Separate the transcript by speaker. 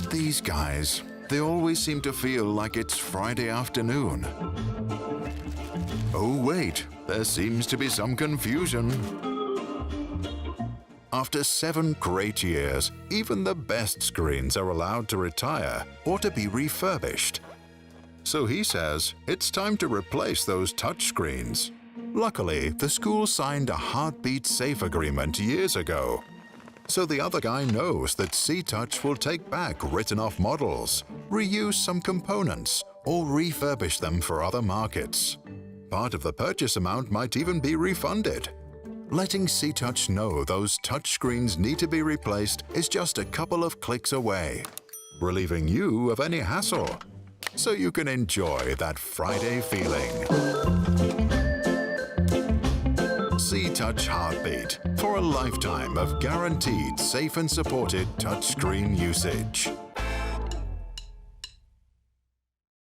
Speaker 1: These guys, they always seem to feel like it's Friday afternoon. Oh wait, there seems to be some confusion. After 7 great years, even the best screens are allowed to retire or to be refurbished. So he says it's time to replace those touch screens. Luckily, the school signed a Heartbeat Safe agreement years ago. So the other guy knows that CTOUCH will take back written-off models, reuse some components, or refurbish them for other markets. Part of the purchase amount might even be refunded. Letting CTOUCH know those touchscreens need to be replaced is just a couple of clicks away, relieving you of any hassle, so you can enjoy that Friday feeling. CTOUCH Heartbeat for a lifetime of guaranteed safe and supported touchscreen usage.